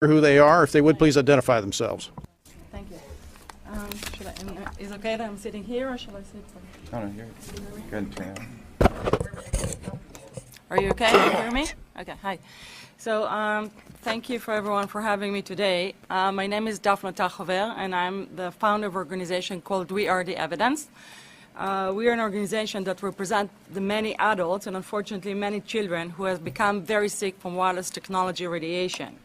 who they are. If they would please identify themselves. Thank you. Is it okay that I'm sitting here, or shall I sit? Oh, no, you're good. Turn it on. Are you okay? Can you hear me? Okay, hi. So thank you for everyone for having me today. My name is Dafna Tachover, and I'm the founder of an organization called We Are the Evidence. We are an organization that represents the many adults and unfortunately many children who have become very sick from wireless technology radiation.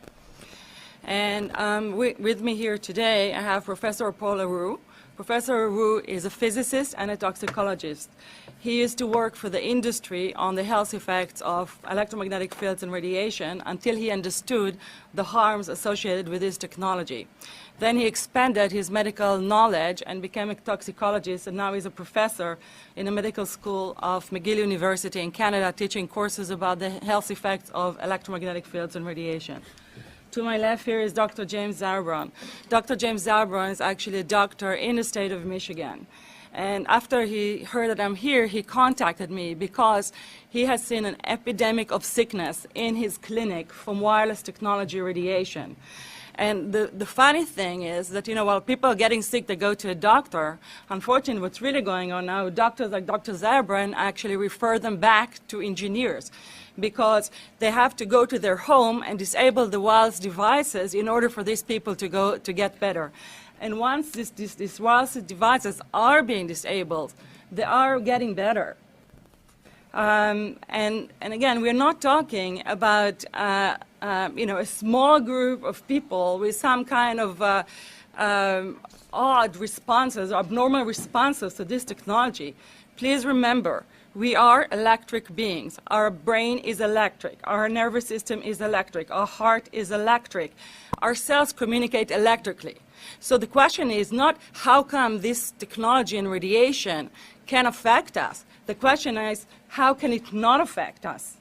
And with me here today, I have Professor Paul Leroux. Professor Leroux is a physicist and a toxicologist. He used to work for the industry on the health effects of electromagnetic fields and radiation until he understood the harms associated with this technology. Then he expanded his medical knowledge and became a toxicologist, and now he's a professor in the medical school of McGill University in Canada, teaching courses about the health effects of electromagnetic fields and radiation. To my left here is Dr. James Zarbron. Dr. James Zarbron is actually a doctor in the state of Michigan. And after he heard that I'm here, he contacted me because he has seen an epidemic of sickness in his clinic from wireless technology radiation. And the funny thing is that, while people are getting sick, they go to a doctor. Unfortunately, what's really going on now, doctors like Dr. Zarbron actually refer them back to engineers because they have to go to their home and disable the wireless devices in order for these people to get better. And once these wireless devices are being disabled, they are getting better. And again, we're not talking about a small group of people with some kind of odd responses, abnormal responses to this technology. Please remember, we are electric beings. Our brain is electric. Our nervous system is electric. Our heart is electric. Our cells communicate electrically. So the question is not how come this technology and radiation can affect us. The question is how can it not affect us?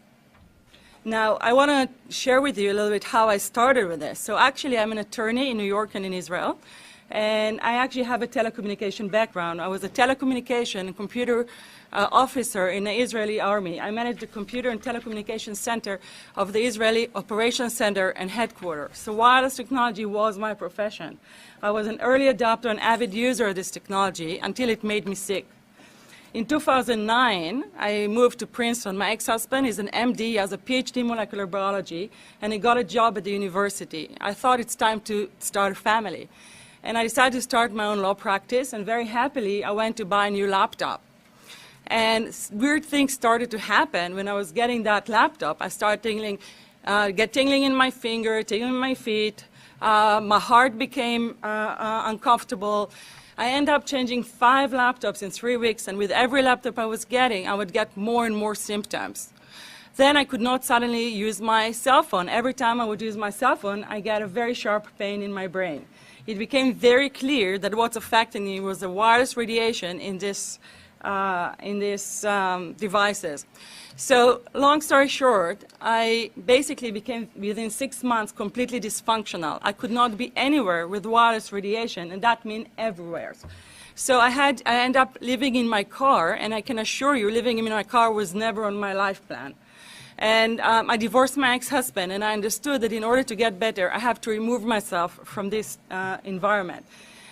Now, I want to share with you a little bit how I started with this. So actually, I'm an attorney in New York and in Israel. And I actually have a telecommunication background. I was a telecommunication and computer officer in the Israeli army. I managed the computer and telecommunication center of the Israeli operations center and headquarters. So wireless technology was my profession. I was an early adopter and avid user of this technology until it made me sick. In 2009, I moved to Princeton. My ex-husband is an MD, he has a PhD in molecular biology, and he got a job at the university. I thought it's time to start a family. And I decided to start my own law practice, and very happily, I went to buy a new laptop. And weird things started to happen when I was getting that laptop. I started get tingling in my finger, tingling in my feet. My heart became uncomfortable. I ended up changing 5 laptops in 3 weeks, and with every laptop I was getting, I would get more and more symptoms. Then I could not suddenly use my cell phone. Every time I would use my cell phone, I get a very sharp pain in my brain. It became very clear that what's affecting me was the wireless radiation in these devices. So long story short, I basically became, within 6 months, completely dysfunctional. I could not be anywhere with wireless radiation, and that means everywhere. So I ended up living in my car, and I can assure you, living in my car was never on my life plan. And I divorced my ex-husband, and I understood that in order to get better, I have to remove myself from this environment.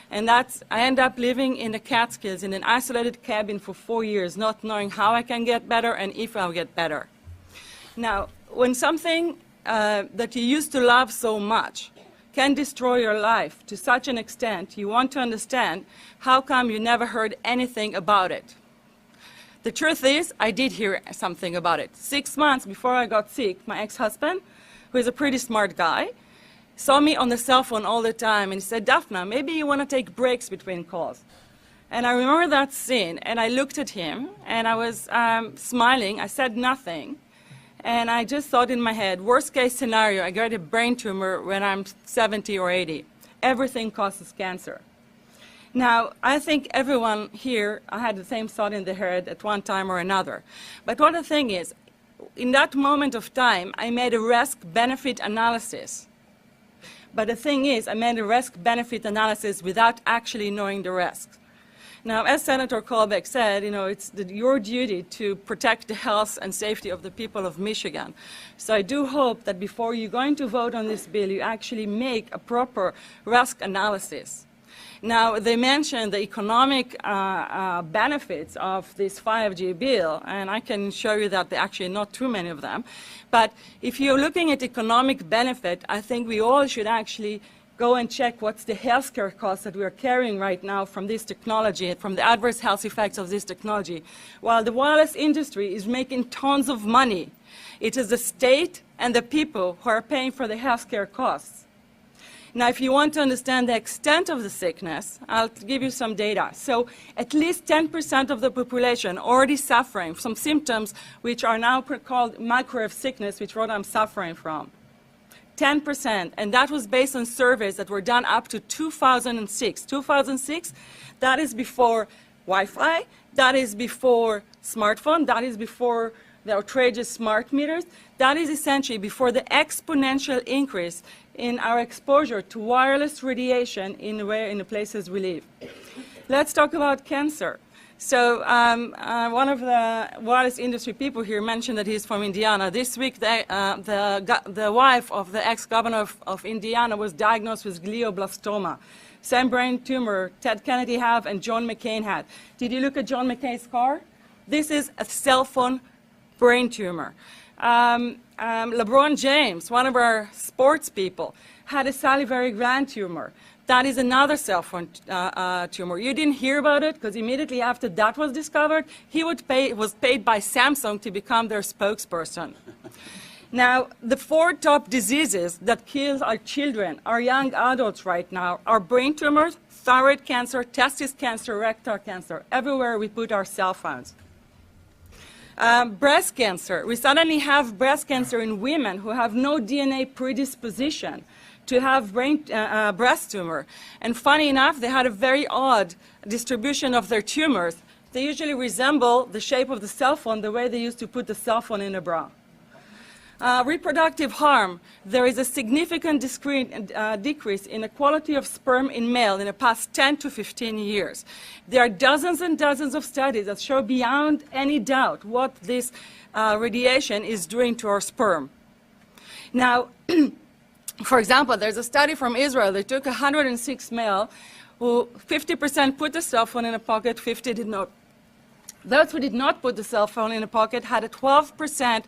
And I ended up living in the Catskills in an isolated cabin for 4 years, not knowing how I can get better and if I'll get better. Now, when something that you used to love so much can destroy your life to such an extent, you want to understand how come you never heard anything about it. The truth is, I did hear something about it. 6 months before I got sick, my ex-husband, who is a pretty smart guy, saw me on the cell phone all the time, and he said, Dafna, maybe you want to take breaks between calls. And I remember that scene, and I looked at him, and I was smiling. I said nothing, and I just thought in my head, worst case scenario, I get a brain tumor when I'm 70 or 80. Everything causes cancer. Now, I think everyone here had the same thought in their head at one time or another. But what the thing is, in that moment of time, I made a risk-benefit analysis. But the thing is, I made a risk-benefit analysis without actually knowing the risks. Now, as Senator Colbeck said, it's your duty to protect the health and safety of the people of Michigan. So I do hope that before you're going to vote on this bill, you actually make a proper risk analysis. Now, they mentioned the economic benefits of this 5G bill, and I can show you that there are actually not too many of them. But if you're looking at economic benefit, I think we all should actually go and check what's the healthcare costs that we are carrying right now from this technology, from the adverse health effects of this technology. While the wireless industry is making tons of money, it is the state and the people who are paying for the healthcare costs. Now, if you want to understand the extent of the sickness, I'll give you some data. So at least 10% of the population already suffering from symptoms which are now called microwave sickness, which what I'm suffering from. 10%, and that was based on surveys that were done up to 2006. 2006, that is before Wi-Fi, that is before smartphone, that is before the outrageous smart meters, that is essentially before the exponential increase in our exposure to wireless radiation in the places we live. Let's talk about cancer. So one of the wireless industry people here mentioned that he's from Indiana. This week, the wife of the ex-governor of Indiana was diagnosed with glioblastoma. Same brain tumor Ted Kennedy had and John McCain had. Did you look at John McCain's scar? This is a cell phone brain tumor. LeBron James, one of our sports people, had a salivary gland tumor. That is another cell phone tumor. You didn't hear about it because immediately after that was discovered, he was paid by Samsung to become their spokesperson. Now, the 4 top diseases that kill our children, our young adults right now, are brain tumors, thyroid cancer, testis cancer, rectal cancer, everywhere we put our cell phones. Breast cancer. We suddenly have breast cancer in women who have no DNA predisposition to have breast tumor. And funny enough, they had a very odd distribution of their tumors. They usually resemble the shape of the cell phone, the way they used to put the cell phone in a bra. Reproductive harm. There is a significant decrease in the quality of sperm in male in the past 10 to 15 years. There are dozens and dozens of studies that show beyond any doubt what this radiation is doing to our sperm. Now, for example, there's a study from Israel. They took 106 male who 50% put the cell phone in a pocket, 50 did not. Those who did not put the cell phone in a pocket had a 12%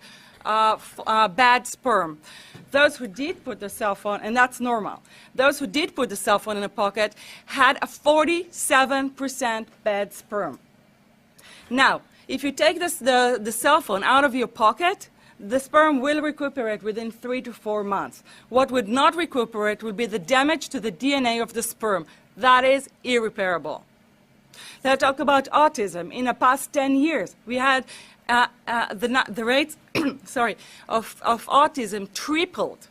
bad sperm. Those who did put the cell phone, and that's normal, those who did put the cell phone in a pocket had a 47% bad sperm. Now, if you take the cell phone out of your pocket, the sperm will recuperate within 3 to 4 months. What would not recuperate would be the damage to the DNA of the sperm. That is irreparable. Let's talk about autism. In the past 10 years, we had the rates of autism tripled.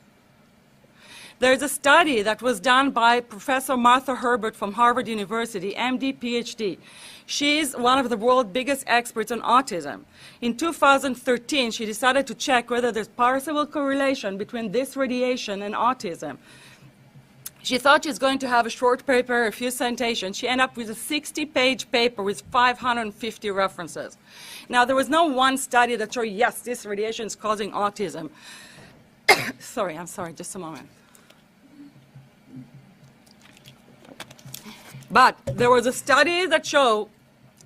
There's a study that was done by Professor Martha Herbert from Harvard University, MD, PhD. She's one of the world's biggest experts on autism. In 2013, she decided to check whether there's possible correlation between this radiation and autism. She thought she was going to have a short paper, a few citations. She ended up with a 60-page paper with 550 references. Now, there was no one study that showed, yes, this radiation is causing autism. I'm sorry, just a moment. But there was a study that showed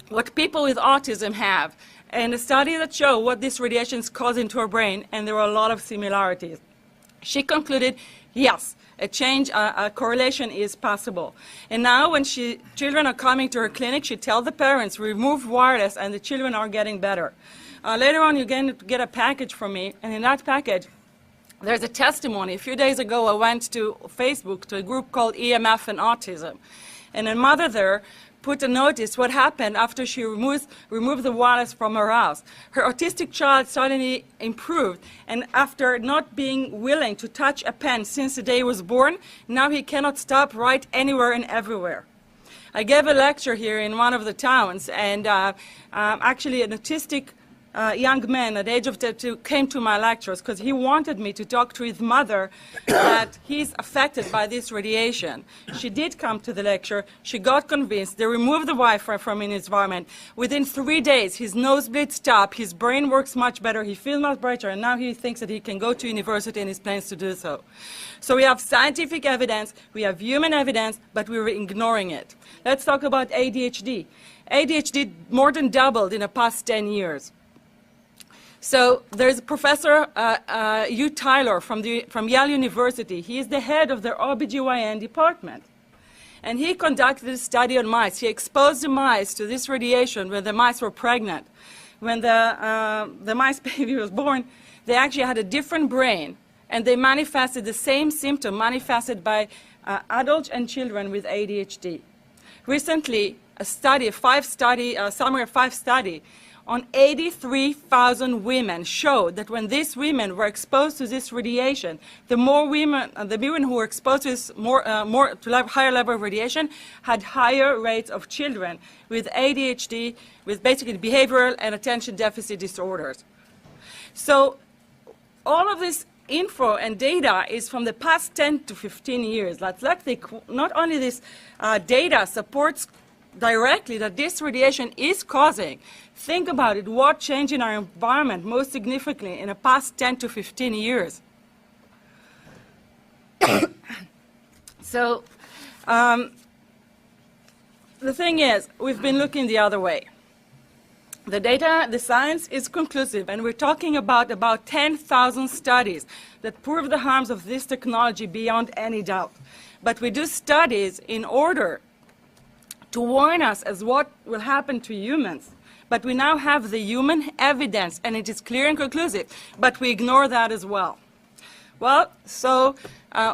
what people with autism have, and a study that showed what this radiation is causing to our brain, and there were a lot of similarities. She concluded, yes, a correlation is possible. And now when children are coming to her clinic, she tells the parents, remove wireless, and the children are getting better. Later on, you're going to get a package from me, and in that package, there's a testimony. A few days ago, I went to Facebook to a group called EMF and Autism. And a mother there put a notice what happened after she removed the wireless from her house. Her autistic child suddenly improved, and after not being willing to touch a pen since the day he was born, now he cannot stop, write anywhere and everywhere. I gave a lecture here in one of the towns, and actually an autistic young man at the age of 32 came to my lectures because he wanted me to talk to his mother that he's affected by this radiation. She did come to the lecture. She got convinced. They removed the Wi-Fi from his environment. Within 3 days, his nosebleed stopped. His brain works much better. He feels much better. And now he thinks that he can go to university and he plans to do so. So we have scientific evidence. We have human evidence, but we were ignoring it. Let's talk about ADHD. ADHD more than doubled in the past 10 years. So there's Professor Hugh Tyler from Yale University. He is the head of their OBGYN department. And he conducted a study on mice. He exposed the mice to this radiation when the mice were pregnant. When the mice baby was born, they actually had a different brain, and they manifested the same symptom manifested by adults and children with ADHD. Recently, a summary of 5 studies on 83,000 women showed that when these women were exposed to this radiation, the women who were exposed to this higher level of radiation had higher rates of children with ADHD, with basically behavioral and attention deficit disorders. So all of this info and data is from the past 10 to 15 years. Not only this data supports directly that this radiation is causing. Think about it, what changed in our environment most significantly in the past 10 to 15 years. So the thing is, we've been looking the other way. The data, the science is conclusive, and we're talking about 10,000 studies that prove the harms of this technology beyond any doubt. But we do studies in order to warn us as what will happen to humans. But we now have the human evidence, and it is clear and conclusive, but we ignore that as well. Well, so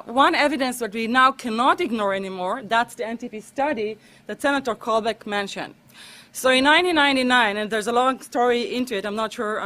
one evidence that we now cannot ignore anymore, that's the NTP study that Senator Colbeck mentioned. So in 1999, and there's a long story into it, I'm not sure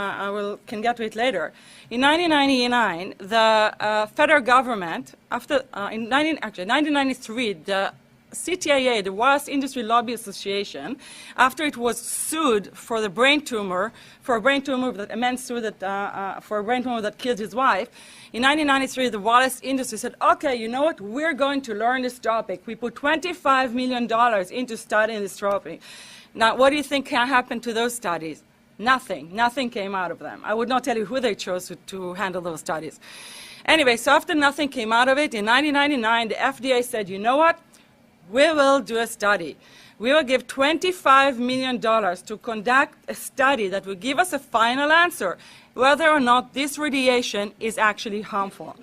can get to it later. In 1999, the federal government, in 1993, the CTIA, the Wireless Industry Lobby Association, after it was sued for the brain tumor, for a brain tumor that a man sued that, for a brain tumor that killed his wife, in 1993 the wireless industry said, okay, you know what, we're going to learn this topic. We put $25 million into studying this topic. Now, what do you think happened to those studies? Nothing. Nothing came out of them. I would not tell you who they chose to handle those studies. Anyway, so after nothing came out of it, in 1999, the FDA said, you know what? We will do a study. We will give $25 million to conduct a study that will give us a final answer whether or not this radiation is actually harmful.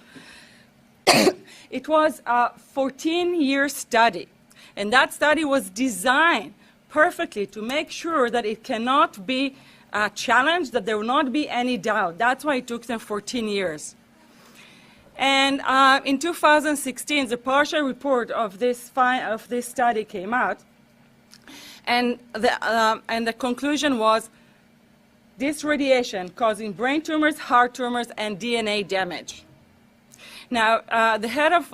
It was a 14-year study, and that study was designed perfectly to make sure that it cannot be challenged, that there will not be any doubt. That's why it took them 14 years. And in 2016, the partial report of this study came out, and the conclusion was this radiation causing brain tumors, heart tumors, and DNA damage. Now, the head of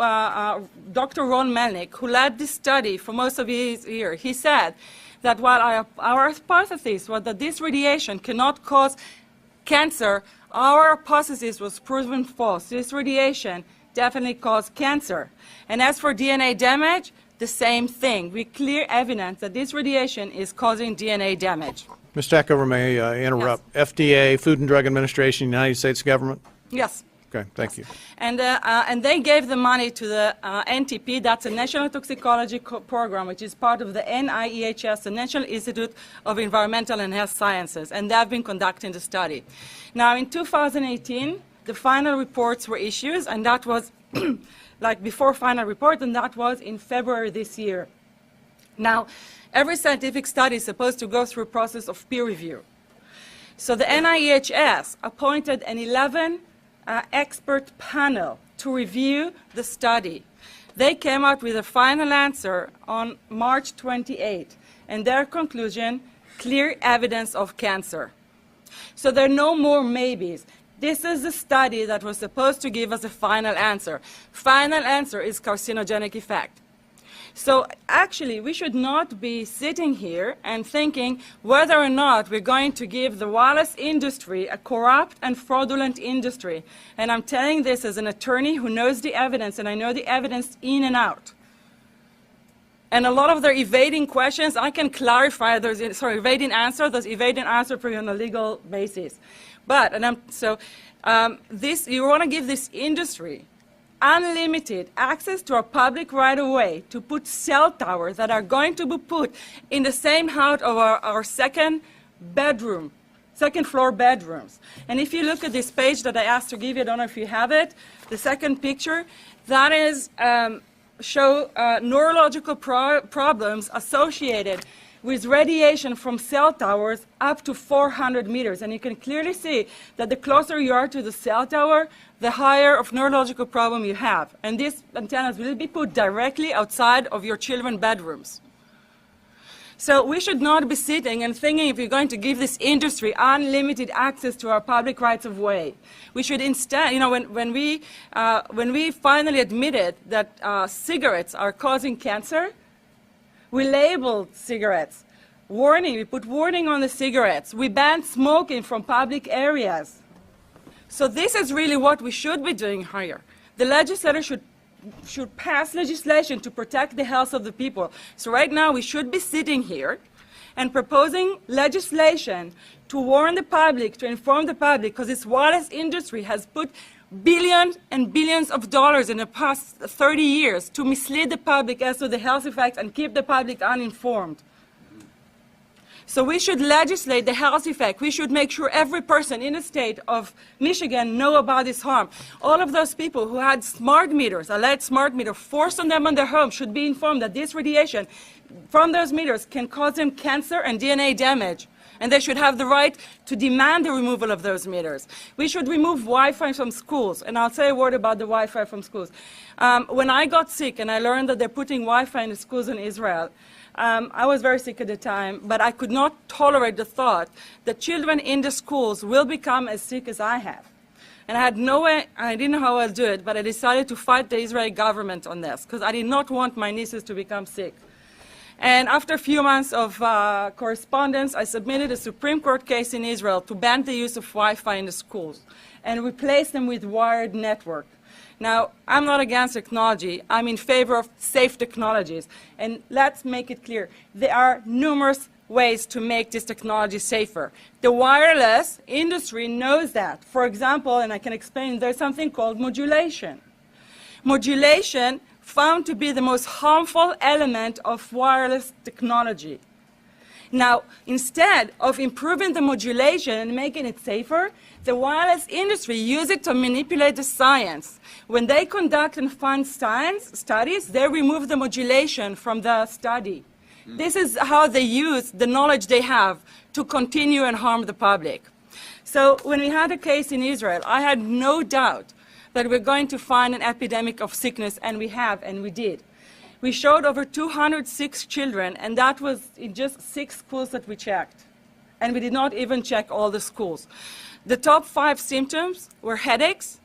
Dr. Ron Melnick, who led this study for most of his year, he said that while our hypothesis was that this radiation cannot cause cancer, our hypothesis was proven false. This radiation definitely caused cancer. And as for DNA damage, the same thing. We clear evidence that this radiation is causing DNA damage. Ms. Tachover, may I interrupt? Yes. FDA, Food and Drug Administration, United States government? Yes. Okay, thank you. And they gave the money to the NTP, that's a National Toxicology Program, which is part of the NIEHS, the National Institute of Environmental and Health Sciences, and they have been conducting the study. Now, in 2018, the final reports were issued, and that was like before final report, and that was in February this year. Now, every scientific study is supposed to go through a process of peer review. So the NIEHS appointed an 11 expert panel to review the study. They came out with a final answer on March 28, and their conclusion, clear evidence of cancer. So there are no more maybes. This is the study that was supposed to give us a final answer. Final answer is carcinogenic effect. So actually, we should not be sitting here and thinking whether or not we're going to give the wireless industry a corrupt and fraudulent industry. And I'm telling this as an attorney who knows the evidence, and I know the evidence in and out. And a lot of their evading questions, I can clarify those, evading answers for you on a legal basis. But, you want to give this industry unlimited access to our public right-of-way to put cell towers that are going to be put in the same house of our second floor bedrooms. And if you look at this page that I asked to give you, I don't know if you have it, the second picture, that is show neurological problems associated with radiation from cell towers up to 400 meters. And you can clearly see that the closer you are to the cell tower, the higher of neurological problem you have. And these antennas will be put directly outside of your children's bedrooms. So we should not be sitting and thinking if we're going to give this industry unlimited access to our public rights of way. We should instead, when we finally admitted that cigarettes are causing cancer, we labeled cigarettes. Warning, we put warning on the cigarettes. We banned smoking from public areas. So this is really what we should be doing here. The legislator should pass legislation to protect the health of the people. So right now we should be sitting here and proposing legislation to warn the public, to inform the public, because this wireless industry has put billions and billions of dollars in the past 30 years to mislead the public as to the health effects and keep the public uninformed. So we should legislate the health effect. We should make sure every person in the state of Michigan know about this harm. All of those people who had smart meters, a LED smart meter, forced on them on their home should be informed that this radiation from those meters can cause them cancer and DNA damage. And they should have the right to demand the removal of those meters. We should remove Wi-Fi from schools. And I'll say a word about the Wi-Fi from schools. When I got sick and I learned that they're putting Wi-Fi in the schools in Israel, I was very sick at the time, but I could not tolerate the thought that children in the schools will become as sick as I have. And I had no way, I didn't know how I'd do it, but I decided to fight the Israeli government on this, because I did not want my nieces to become sick. And after a few months of correspondence, I submitted a Supreme Court case in Israel to ban the use of Wi-Fi in the schools and replace them with wired network. Now, I'm not against technology. I'm in favor of safe technologies. And let's make it clear, there are numerous ways to make this technology safer. The wireless industry knows that. For example, and I can explain, there's something called modulation. Modulation found to be the most harmful element of wireless technology. Now, instead of improving the modulation and making it safer, the wireless industry uses it to manipulate the science. When they conduct and fund science studies, they remove the modulation from the study. This is how they use the knowledge they have to continue and harm the public. So when we had a case in Israel, I had no doubt that we're going to find an epidemic of sickness, and we have, and we did. We showed over 206 children, and that was in just 6 schools that we checked. And we did not even check all the schools. The top 5 symptoms were headaches,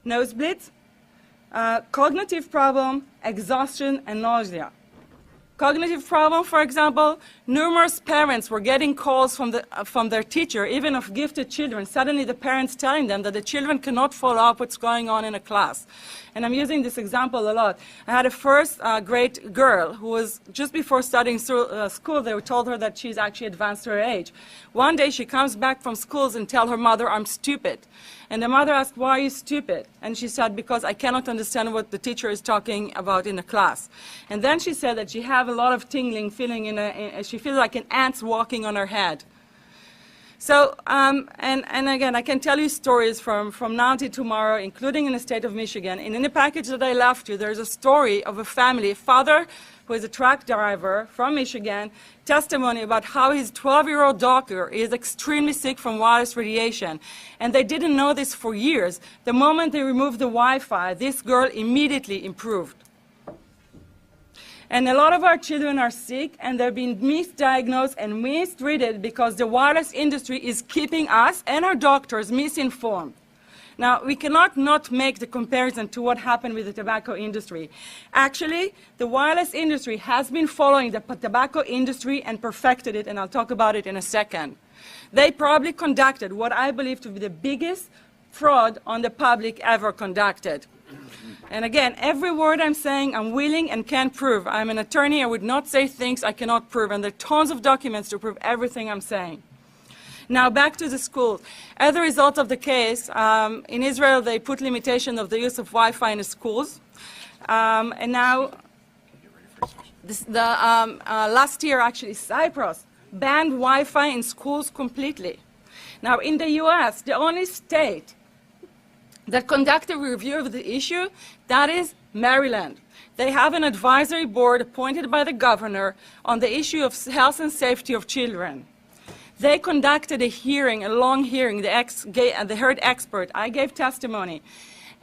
nosebleeds, cognitive problem, exhaustion, and nausea. Cognitive problem, for example, numerous parents were getting calls from their teacher, even of gifted children. Suddenly the parents telling them that the children cannot follow up what's going on in a class. And I'm using this example a lot. I had a first grade girl who was just before starting school, they told her that she's actually advanced her age. One day she comes back from schools and tells her mother, "I'm stupid." And the mother asked, "Why are you stupid?" And she said, "Because I cannot understand what the teacher is talking about in the class." And then she said that she have a lot of tingling feeling she feels like an ant walking on her head. So, and again, I can tell you stories from now to tomorrow, including in the state of Michigan. And in the package that I left you, there's a story of a family, a father who is a truck driver from Michigan, testimony about how his 12-year-old daughter is extremely sick from wireless radiation. And they didn't know this for years. The moment they removed the Wi-Fi, this girl immediately improved. And a lot of our children are sick, and they're being misdiagnosed and mistreated because the wireless industry is keeping us and our doctors misinformed. Now, we cannot not make the comparison to what happened with the tobacco industry. Actually, the wireless industry has been following the tobacco industry and perfected it, and I'll talk about it in a second. They probably conducted what I believe to be the biggest fraud on the public ever conducted. And again, every word I'm saying, I'm willing and can prove. I'm an attorney. I would not say things I cannot prove, and there are tons of documents to prove everything I'm saying. Now, back to the schools. As a result of the case, in Israel, they put limitation of the use of Wi-Fi in the schools. And now, last year, actually, Cyprus banned Wi-Fi in schools completely. Now, in the U.S., the only state that conducted a review of the issue, that is Maryland. They have an advisory board appointed by the governor on the issue of health and safety of children. They conducted a hearing, a long hearing. They heard expert. I gave testimony.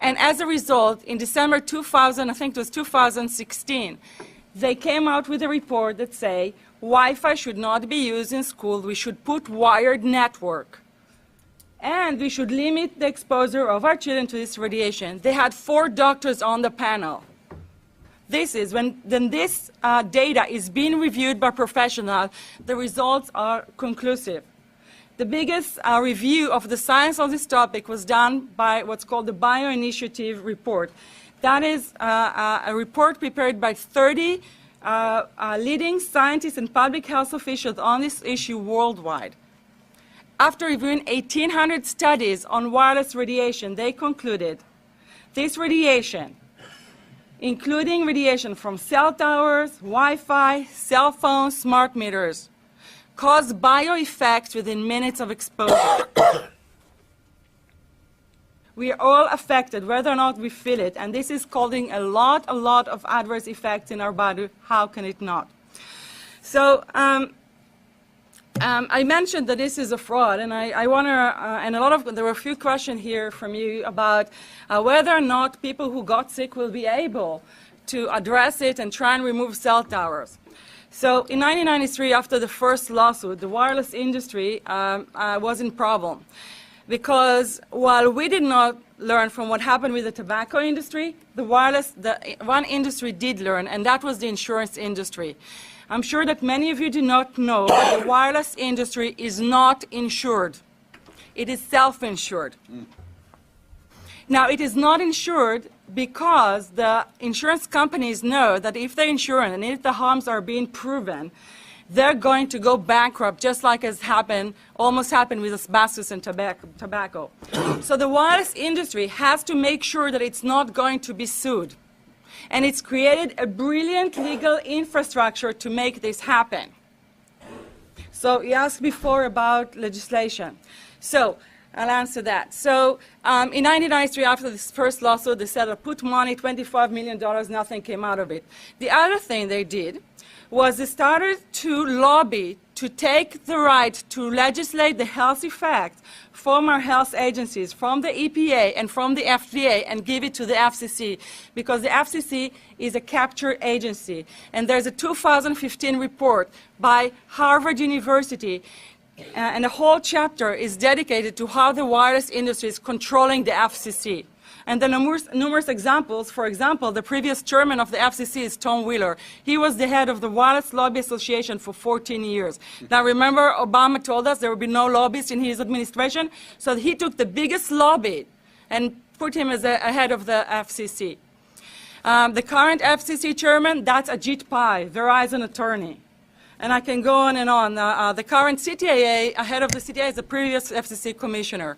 And as a result, in December 2000, I think it was 2016, they came out with a report that say Wi-Fi should not be used in school. We should put wired network. And we should limit the exposure of our children to this radiation. They had 4 doctors on the panel. This is when this data is being reviewed by professionals, the results are conclusive. The biggest review of the science on this topic was done by what's called the Bioinitiative report. That is a report prepared by 30 leading scientists and public health officials on this issue worldwide. After reviewing 1,800 studies on wireless radiation, they concluded this radiation, including radiation from cell towers, Wi-Fi, cell phones, smart meters, cause bioeffects within minutes of exposure. We are all affected, whether or not we feel it, and this is causing a lot of adverse effects in our body. How can it not? So, I mentioned that this is a fraud, and I want to, and there were a few questions here from you about whether or not people who got sick will be able to address it and try and remove cell towers. So in 1993, after the first lawsuit, the wireless industry was in problem. Because while we did not learn from what happened with the tobacco industry, the one industry did learn, and that was the insurance industry. I'm sure that many of you do not know that the wireless industry is not insured. It is self-insured. Now, it is not insured because the insurance companies know that if they insure and if the harms are being proven, they're going to go bankrupt, just like has almost happened with asbestos and tobacco. So the wireless industry has to make sure that it's not going to be sued. And it's created a brilliant legal infrastructure to make this happen. So you asked before about legislation. So I'll answer that. So in 1993, after this first lawsuit, they said, put money, $25 million, nothing came out of it. The other thing they did was they started to lobby to take the right to legislate the health effect from our health agencies, from the EPA and from the FDA, and give it to the FCC, because the FCC is a capture agency. And there's a 2015 report by Harvard University, and the whole chapter is dedicated to how the wireless industry is controlling the FCC. And the numerous examples, for example, the previous chairman of the FCC is Tom Wheeler. He was the head of the Wireless Lobby Association for 14 years. Now remember, Obama told us there would be no lobbyists in his administration, so he took the biggest lobby and put him as a head of the FCC. The current FCC chairman, that's Ajit Pai, Verizon attorney. And I can go on and on. The current CTIA, head of the CTIA, is the previous FCC commissioner.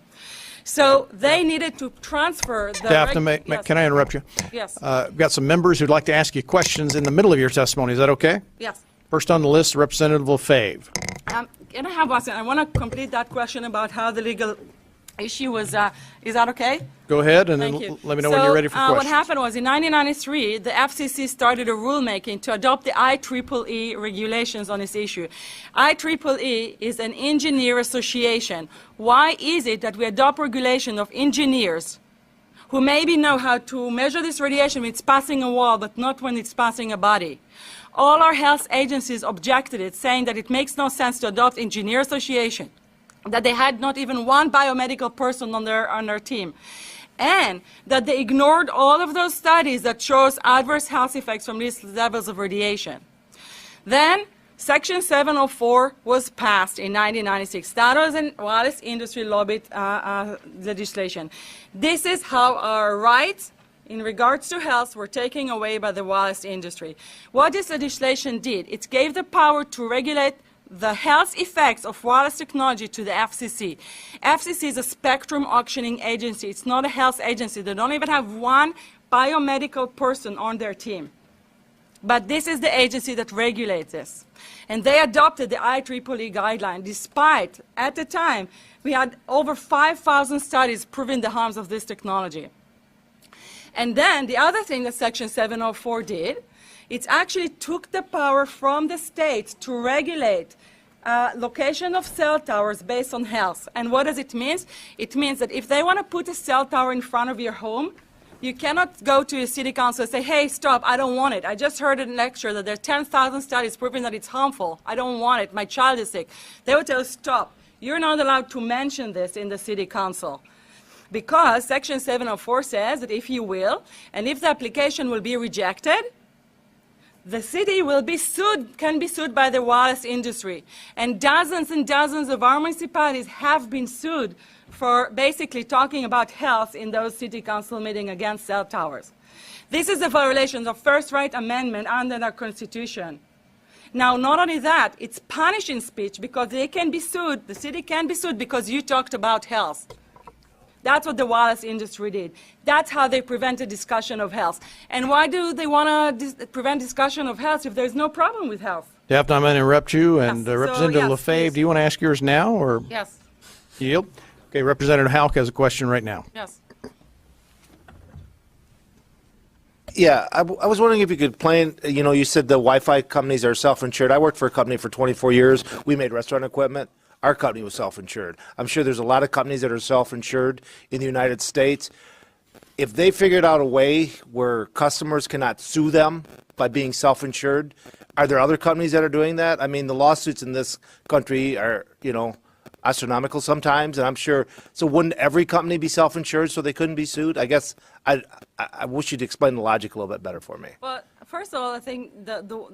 So they needed to transfer the... Dafna, yes. can I interrupt you? Yes. We've got some members who'd like to ask you questions in the middle of your testimony. Is that okay? Yes. First on the list, Representative Lefebvre. Can I have one second? I want to complete that question about how the legal issue was, is that okay? Go ahead, and Thank then you. let me know when you're ready for questions. What happened was in 1993, the FCC started a rulemaking to adopt the IEEE regulations on this issue. IEEE is an engineer association. Why is it that we adopt regulation of engineers who maybe know how to measure this radiation when it's passing a wall, but not when it's passing a body? All our health agencies objected it, saying that it makes no sense to adopt engineer association that they had not even one biomedical person on their team, and that they ignored all of those studies that shows adverse health effects from these levels of radiation. Then Section 704 was passed in 1996. That was a wireless industry lobbied legislation. This is how our rights in regards to health were taken away by the wireless industry. What this legislation did, it gave the power to regulate the health effects of wireless technology to the FCC. FCC is a spectrum auctioning agency. It's not a health agency. They don't even have one biomedical person on their team. But this is the agency that regulates this. And they adopted the IEEE guideline, despite, at the time, we had over 5,000 studies proving the harms of this technology. And then the other thing that Section 704 did, it actually took the power from the states to regulate location of cell towers based on health. And what does it mean? It means that if they want to put a cell tower in front of your home, you cannot go to your city council and say, hey, stop, I don't want it. I just heard in a lecture that there are 10,000 studies proving that it's harmful. I don't want it. My child is sick. They would tell you, stop. You're not allowed to mention this in the city council. Because Section 704 says that if you will, and if the application will be rejected, the city will be sued, can be sued by the wireless industry. And dozens of our municipalities have been sued for basically talking about health in those city council meetings against cell towers. This is a violation of First Right Amendment under our Constitution. Now, not only that, it's punishing speech because they can be sued, the city can be sued because you talked about health. That's what the wireless industry did. That's how they prevented discussion of health. And why do they want to prevent discussion of health if there's no problem with health? Dafna, I'm going to interrupt you, and Yes. Representative yes, Lefebvre, please. do you want to ask yours now, or Yes, yield? Okay, Representative Houck has a question right now. yes. Yeah, I was wondering if you could plan, you said the Wi-Fi companies are self-insured. I worked for a company for 24 years. We made restaurant equipment. Our company was self-insured. I'm sure there's a lot of companies that are self-insured in the United States. If they figured out a way where customers cannot sue them by being self-insured, are there other companies that are doing that? I mean, the lawsuits in this country are, astronomical sometimes, and I'm sure, so wouldn't every company be self-insured so they couldn't be sued? I guess I wish you'd explain the logic a little bit better for me. Well, first of all, I think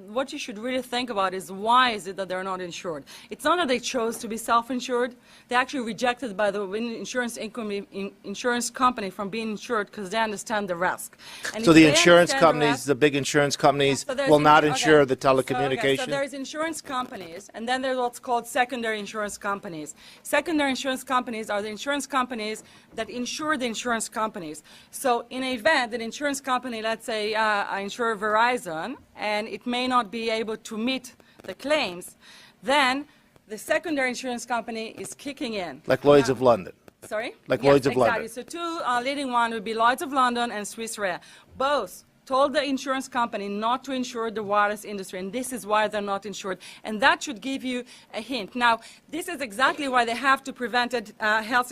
what you should really think about is why is it that they're not insured? It's not that they chose to be self-insured. They actually rejected by the insurance company from being insured because they understand the risk. And So if the they insurance understand companies, risk- the big insurance companies So there's will not okay. insure the So telecommunication? there's insurance companies, and then there's what's called secondary insurance companies. Secondary insurance companies are the insurance companies that insure the insurance companies. So in an event that insurance company, let's say, I insure Verizon, and it may not be able to meet the claims, then the secondary insurance company is kicking in. Like Lloyd's Now- of London? Sorry? Like Yes, Lloyd's of exactly. London. So two leading one would be Lloyd's of London and Swiss Re. Both told the insurance company not to insure the wireless industry, and this is why they're not insured. And that should give you a hint. Now, this is exactly why they have to prevent a health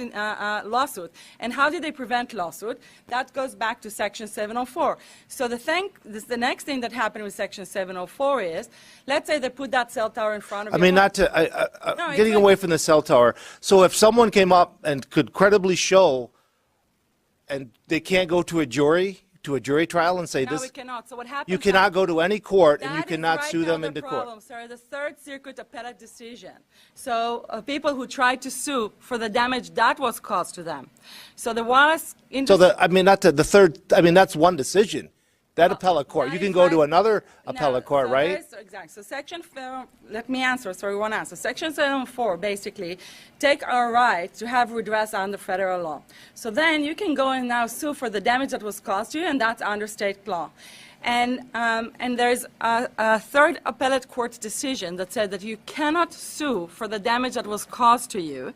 lawsuit. And how did they prevent lawsuit? That goes back to Section 704. So the next thing that happened with Section 704 is, let's say they put that cell tower in front of I your mean, home. not to, No, it's getting like- away from the cell tower. So if someone came up and could credibly show, and they can't go to a jury trial and say No, this, we cannot. So what happens? you cannot go to any court and you That is cannot right sue now them the into problem, court. sir. The Third Circuit appellate decision. So people who tried to sue for the damage that was caused to them. So the wireless So industry. that's one decision. That appellate court, that you can is go to right. another No, appellate court, so right? Exactly. So let me answer, sorry, one answer. Section 704 basically take our right to have redress under federal law. So then you can go and now sue for the damage that was caused to you, and that's under state law. And there's a third appellate court decision that said that you cannot sue for the damage that was caused to you,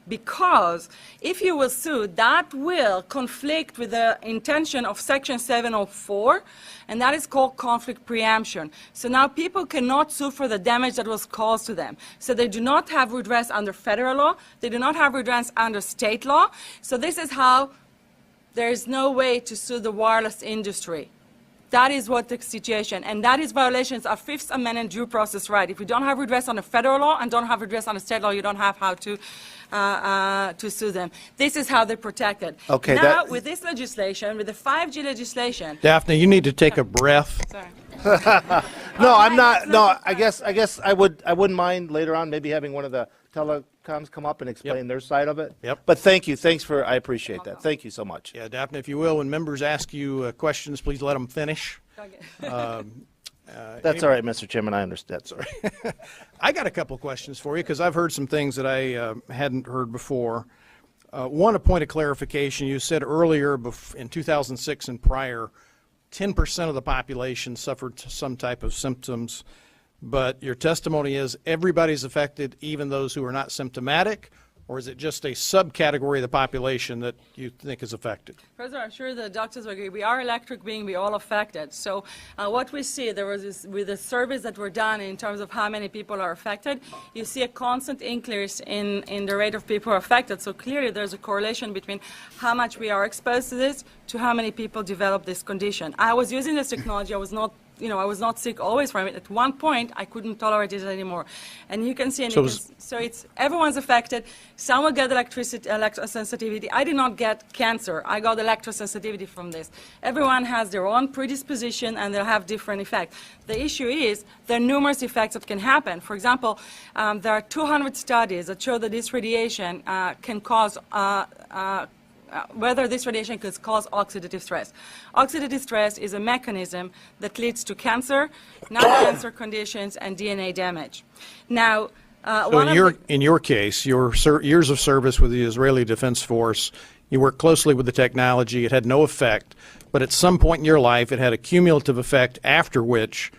because if you will sue, that will conflict with the intention of Section 704, and that is called conflict preemption. So now people cannot sue for the damage that was caused to them. So they do not have redress under federal law, they do not have redress under state law. So this is how there is no way to sue the wireless industry. That is what the situation, and that is violations of Fifth Amendment due process right. If you don't have redress on the federal law and don't have redress on the state law, you don't have how to to sue them. This is how they're protected. Okay, Now, with this legislation, with the 5G legislation, Daphne, you need to take a breath. sorry. No, I'm not. No, I guess I wouldn't mind later on maybe having one of the telecoms come up and explain their side of it. Yep. But thank you. I appreciate that. Thank you so much. Yeah, Daphne, if you will, when members ask you questions, please let them finish. Okay. That's all right, Mr. Chairman. I understand. Sorry. I got a couple questions for you because I've heard some things that I hadn't heard before. One, a point of clarification. You said earlier in 2006 and prior, 10% of the population suffered some type of symptoms, but your testimony is everybody's affected, even those who are not symptomatic, or is it just a subcategory of the population that you think is affected? Professor, I'm sure the doctors will agree. We are electric beings. We all affected. So what we see, there was this, with the surveys that were done in terms of how many people are affected, you see a constant increase in the rate of people who are affected. So clearly there's a correlation between how much we are exposed to this to how many people develop this condition. I was using this technology. I was not sick always from it. At one point, I couldn't tolerate it anymore. And you can see, so it's everyone's affected. Some will get electrosensitivity. I did not get cancer. I got electrosensitivity from this. Everyone has their own predisposition, and they'll have different effects. The issue is there are numerous effects that can happen. For example, there are 200 studies that show that this radiation can cause whether this radiation could cause oxidative stress. Oxidative stress is a mechanism that leads to cancer, non-cancer conditions, and DNA damage. Now, So in your case, your years of service with the Israeli Defense Force, you worked closely with the technology. It had no effect, but at some point in your life, it had a cumulative effect after which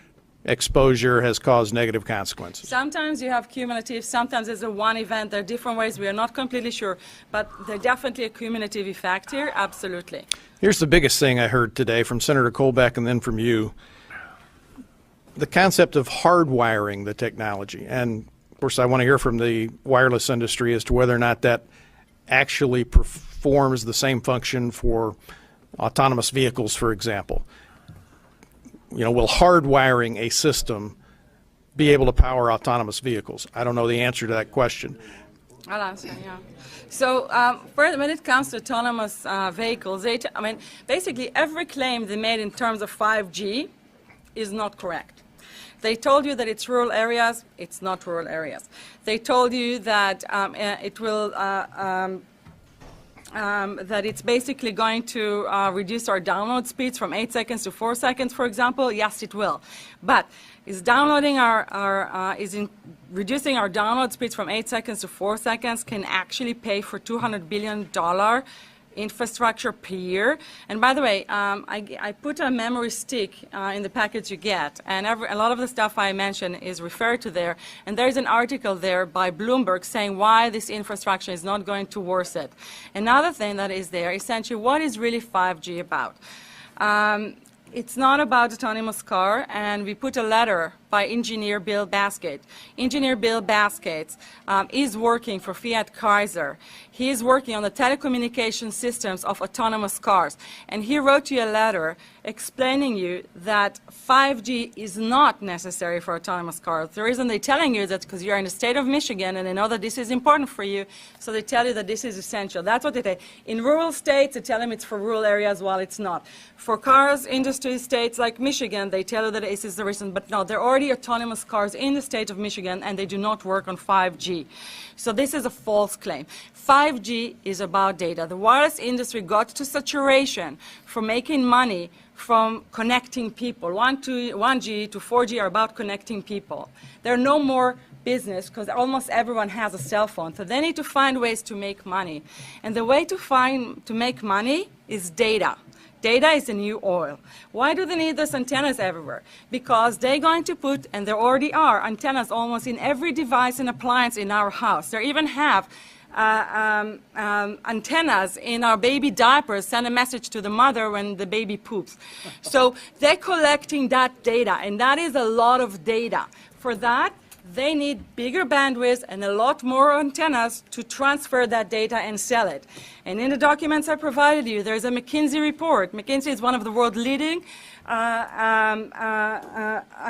exposure has caused negative consequences. Sometimes you have cumulative, sometimes it's a one event. There are different ways. We are not completely sure, but there's definitely a cumulative effect here, absolutely. Here's the biggest thing I heard today from Senator Colbeck and then from you, the concept of hardwiring the technology. And, of course, I want to hear from the wireless industry as to whether or not that actually performs the same function for autonomous vehicles, for example. You know, will hardwiring a system be able to power autonomous vehicles? I don't know the answer to that question. I'll answer, yeah. So when it comes to autonomous vehicles, basically every claim they made in terms of 5G is not correct. They told you that it's rural areas. It's not rural areas. They told you that it will that it's basically going to reduce our download speeds from 8 seconds to 4 seconds, for example. Yes, it will. But is reducing our download speeds from 8 seconds to 4 seconds can actually pay for $200 billion infrastructure per year. And by the way, I put a memory stick in the package you get, and a lot of the stuff I mentioned is referred to there. And there's an article there by Bloomberg saying why this infrastructure is not going towards it. Another thing that is there, essentially, what is really 5G about? It's not about autonomous car, and we put a letter by engineer Bill Baskett. Engineer Bill Baskett is working for Fiat Chrysler. He is working on the telecommunication systems of autonomous cars. And he wrote you a letter explaining you that 5G is not necessary for autonomous cars. The reason they're telling you that because you're in the state of Michigan and they know that this is important for you, so they tell you that this is essential. That's what they say. In rural states, they tell them it's for rural areas while it's not. For cars, industry states like Michigan, they tell you that this is the reason, but no, they're already autonomous cars in the state of Michigan, and they do not work on 5G. So this is a false claim. 5G is about data. The wireless industry got to saturation for making money from connecting people. 1G to 4G are about connecting people. There are no more business because almost everyone has a cell phone. So they need to find ways to make money. And the way to make money is data. Data is the new oil. Why do they need those antennas everywhere? Because they're going to put, and there already are, antennas almost in every device and appliance in our house. They even have antennas in our baby diapers, send a message to the mother when the baby poops. So they're collecting that data, and that is a lot of data. For that, they need bigger bandwidth and a lot more antennas to transfer that data and sell it. And in the documents I provided you, there's a McKinsey report. McKinsey is one of the world's leading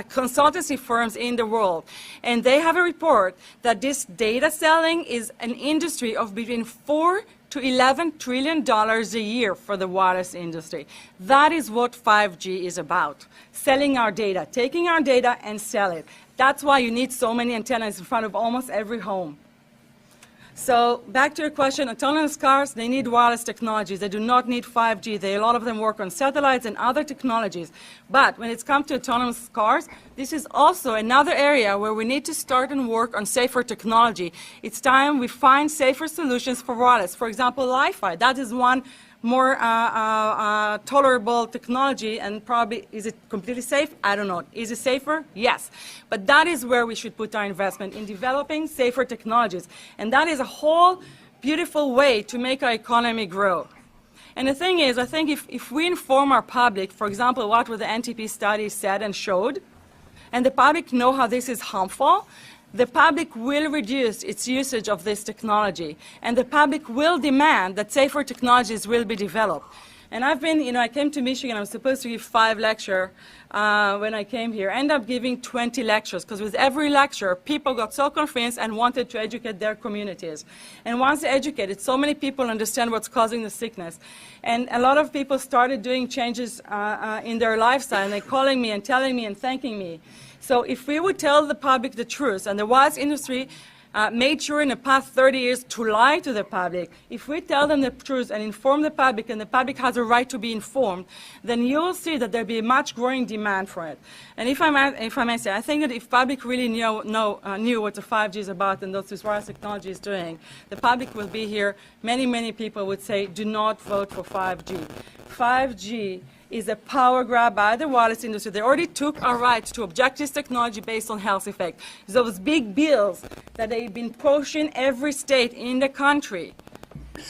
consultancy firms in the world. And they have a report that this data selling is an industry of between $4 to $11 trillion a year for the wireless industry. That is what 5G is about, selling our data, taking our data and sell it. That's why you need so many antennas in front of almost every home. So back to your question, autonomous cars, they need wireless technologies. They do not need 5G. A lot of them work on satellites and other technologies. But when it's come to autonomous cars, this is also another area where we need to start and work on safer technology. It's time we find safer solutions for wireless. For example, Wi-Fi. That is one more tolerable technology, and probably, is it completely safe? I don't know. Is it safer? Yes. But that is where we should put our investment, in developing safer technologies. And that is a whole beautiful way to make our economy grow. And the thing is, I think if we inform our public, for example, what the NTP study said and showed, and the public know how this is harmful, the public will reduce its usage of this technology, and the public will demand that safer technologies will be developed. And I've been, I came to Michigan, I was supposed to give 5 lectures when I came here. I ended up giving 20 lectures, because with every lecture, people got so convinced and wanted to educate their communities. And once they educated, so many people understand what's causing the sickness. And a lot of people started doing changes in their lifestyle, and they're calling me and telling me and thanking me. So if we would tell the public the truth, and the wireless industry made sure in the past 30 years to lie to the public, if we tell them the truth and inform the public, and the public has a right to be informed, then you'll see that there'll be a much growing demand for it. And if I may say, I think that if public really knew what the 5G is about and what this wireless technology is doing, the public will be here. Many, many people would say, do not vote for 5G. 5G is a power grab by the wireless industry. They already took our right to object this technology based on health effect. Those big bills that they've been pushing every state in the country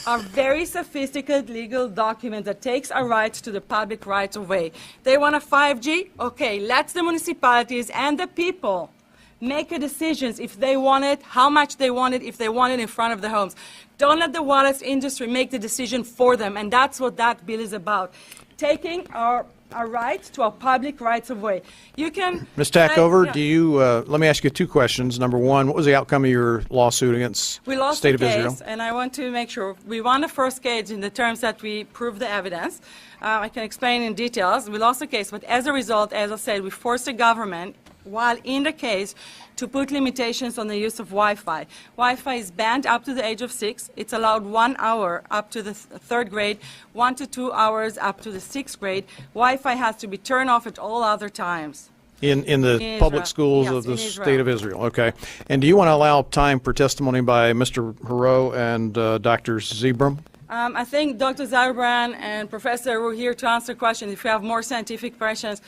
are very sophisticated legal documents that takes our rights to the public rights away. They want a 5G? Okay, let the municipalities and the people make a decisions if they want it, how much they want it, if they want it in front of the homes. Don't let the wireless industry make the decision for them, and that's what that bill is about. Taking our rights to our public rights away. You can... Ms. Tachover, yeah. do you, let me ask you 2 questions. Number 1, what was the outcome of your lawsuit against We the lost State the of case, Israel? and I want to make sure. We won the first case in the terms that we proved the evidence. I can explain in details. We lost the case, but as a result, as I said, we forced the government, while in the case, to put limitations on the use of Wi-Fi. Wi-Fi is banned up to the age of 6. It's allowed 1 hour up to the 3rd grade, 1 to 2 hours up to the 6th grade. Wi-Fi has to be turned off at all other times. In the In public Israel. schools Yes, of the in Israel. State of Israel, okay. And do you want to allow time for testimony by Mr. Haro and Dr. Zebram? I think Dr. Zalbrand and Professor Ru here to answer questions. If you have more scientific questions,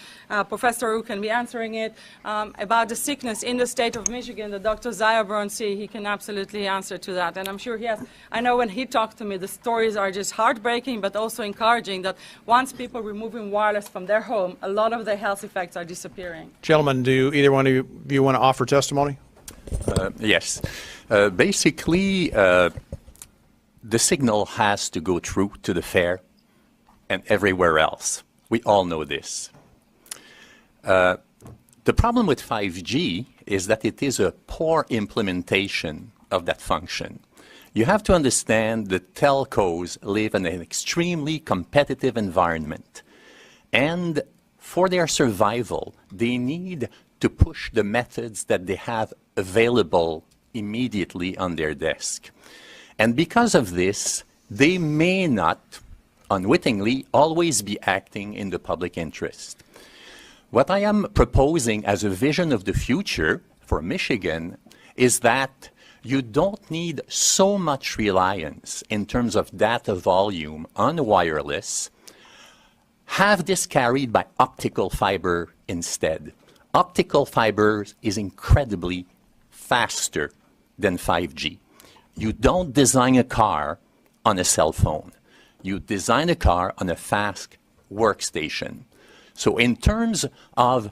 Professor Ru can be answering it. About the sickness in the state of Michigan, the Dr. Zalbrand, he can absolutely answer to that. And I'm sure he has. I know when he talked to me, the stories are just heartbreaking, but also encouraging that once people removing wireless from their home, a lot of the health effects are disappearing. Gentlemen, do either one of you want to offer testimony? Yes. Basically, the signal has to go through to the fair and everywhere else. We all know this. The problem with 5G is that it is a poor implementation of that function. You have to understand that telcos live in an extremely competitive environment. And for their survival, they need to push the methods that they have available immediately on their desk. And because of this, they may not, unwittingly, always be acting in the public interest. What I am proposing as a vision of the future for Michigan is that you don't need so much reliance in terms of data volume on wireless. Have this carried by optical fiber instead. Optical fiber is incredibly faster than 5G. You don't design a car on a cell phone. You design a car on a fast workstation. So in terms of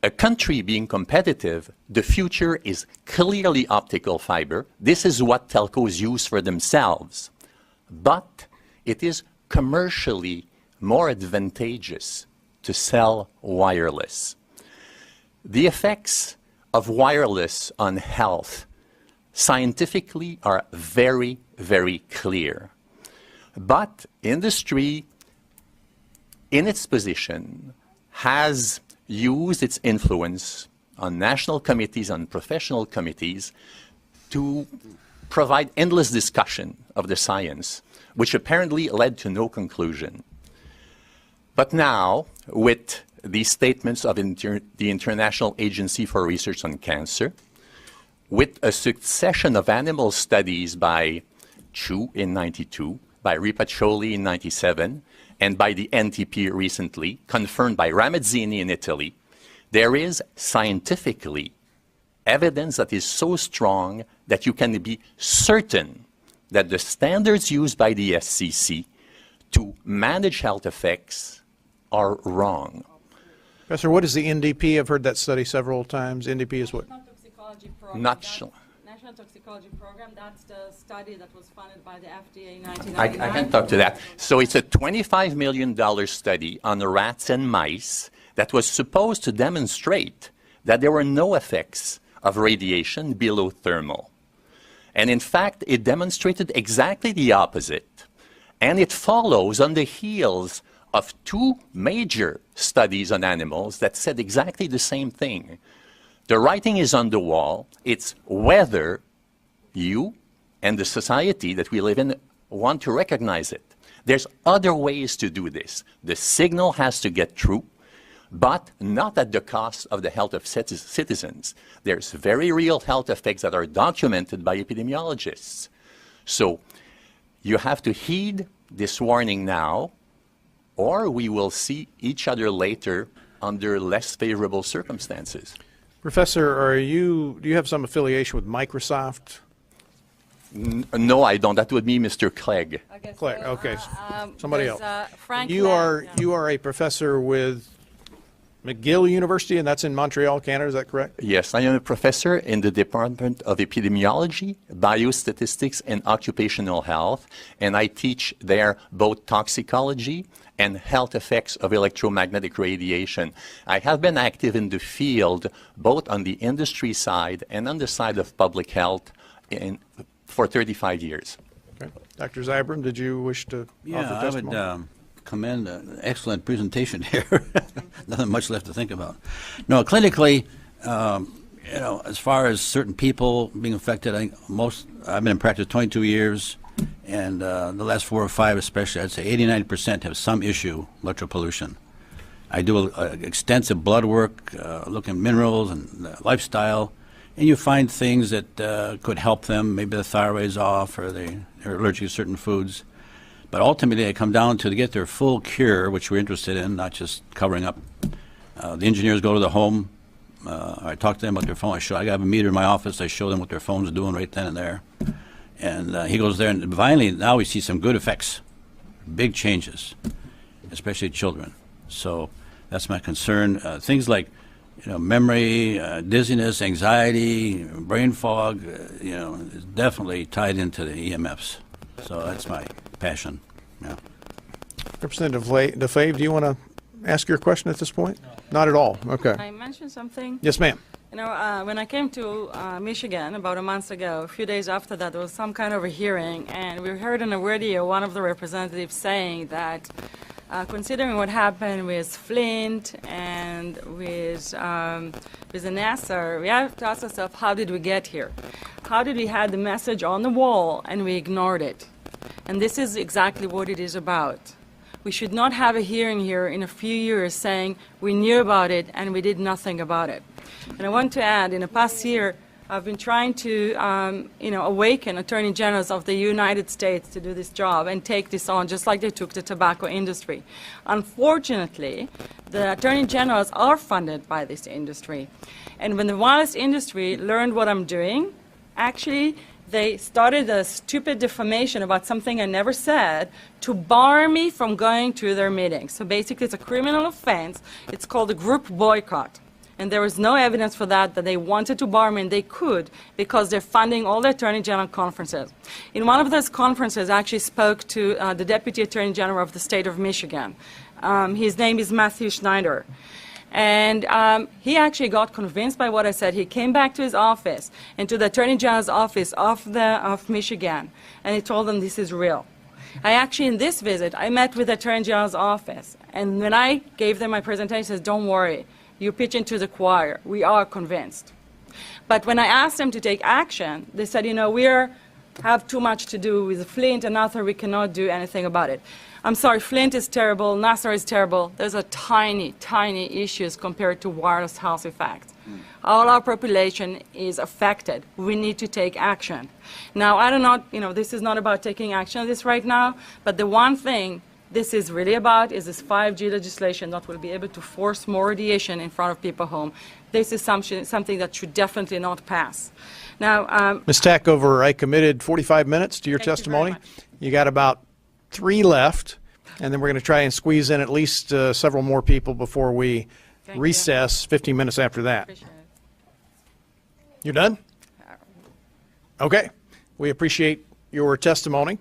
a country being competitive, the future is clearly optical fiber. This is what telcos use for themselves. But it is commercially more advantageous to sell wireless. The effects of wireless on health scientifically are very, very clear. But industry, in its position, has used its influence on national committees, on professional committees, to provide endless discussion of the science, which apparently led to no conclusion. But now, with the statements of the International Agency for Research on Cancer, with a succession of animal studies by Chu in 92, by Ripaccioli in 97, and by the NTP recently, confirmed by Ramazzini in Italy, there is scientifically evidence that is so strong that you can be certain that the standards used by the SCC to manage health effects are wrong. Professor, what is the NDP? I've heard that study several times. NDP is what? National Toxicology Program. Not That's- sure. National Toxicology Program, that's the study that was funded by the FDA in I 1999. can talk to that. So it's a $25 million study on rats and mice that was supposed to demonstrate that there were no effects of radiation below thermal. And in fact, it demonstrated exactly the opposite. And it follows on the heels of two major studies on animals that said exactly the same thing. The writing is on the wall. It's whether you and the society that we live in want to recognize it. There's other ways to do this. The signal has to get through, but not at the cost of the health of citizens. There's very real health effects that are documented by epidemiologists. So you have to heed this warning now, or we will see each other later under less favorable circumstances. Professor, do you have some affiliation with Microsoft? No, I don't. That would be Mr. Clegg. Okay, Clegg, so, okay. Somebody there's, else. Frank You Lam, yeah. are a professor with McGill University, and that's in Montreal, Canada, is that correct? Yes, I am a professor in the Department of Epidemiology, Biostatistics, and Occupational Health, and I teach there both toxicology and health effects of electromagnetic radiation. I have been active in the field, both on the industry side and on the side of public health for 35 years. Okay. Dr. Zybram, did you wish to offer I testimony? would commend an excellent presentation here. Nothing much left to think about. No, clinically, as far as certain people being affected, I've been in practice 22 years, and the last 4 or 5 especially, I'd say 89% have some issue, electropollution. I do extensive blood work, look at minerals and lifestyle, and you find things that could help them. Maybe the thyroid's off, or they're allergic to certain foods. But ultimately, they come down to get their full cure, which we're interested in, not just covering up. The engineers go to the home. I talk to them about their phone. I have a meter in my office. I show them what their phone's doing right then and there. And he goes there, and finally, now we see some good effects, big changes, especially children. So that's my concern. Things like, memory, dizziness, anxiety, brain fog, is definitely tied into the EMFs. So that's my passion. Yeah. Representative DeFave, do you want to ask your question at this point? No. Not at all. Okay. I mentioned something. Yes, ma'am. When I came to Michigan about a month ago, a few days after that, there was some kind of a hearing, and we heard on the radio one of the representatives saying that considering what happened with Flint and with the NASA, we have to ask ourselves, how did we get here? How did we have the message on the wall and we ignored it? And this is exactly what it is about. We should not have a hearing here in a few years saying we knew about it and we did nothing about it. And I want to add, in the past year, I've been trying to, awaken attorney generals of the United States to do this job and take this on, just like they took the tobacco industry. Unfortunately, the attorney generals are funded by this industry. And when the wireless industry learned what I'm doing, actually, they started a stupid defamation about something I never said to bar me from going to their meetings. So basically, it's a criminal offense. It's called a group boycott. And there was no evidence for that they wanted to bar me, and they could, because they're funding all the Attorney General conferences. In one of those conferences, I actually spoke to the Deputy Attorney General of the state of Michigan. His name is Matthew Schneider. And he actually got convinced by what I said. He came back to his office and to the Attorney General's office of Michigan, and he told them this is real. I actually, in this visit, I met with the Attorney General's office, and when I gave them my presentation, I said, don't worry, you pitch into the choir. We are convinced. But when I asked them to take action, they said, you know, we have too much to do with Flint and Nassar. We cannot do anything about it. I'm sorry, Flint is terrible, Nassar is terrible. Those are tiny, tiny issues compared to wireless health effects. All our population is affected. We need to take action. Now, I don't know, you know, this is not about taking action on this right now, but the one thing this is really about is this 5G legislation that will be able to force more radiation in front of people's home. This is something that should definitely not pass. Now, Ms. Tachover, I committed 45 minutes to your Thank you very testimony. much. You got about 3 left, and then we're going to try and squeeze in at least several more people before we Thank you. recess 15 minutes after that. appreciate it. You're done? Okay. We appreciate your testimony.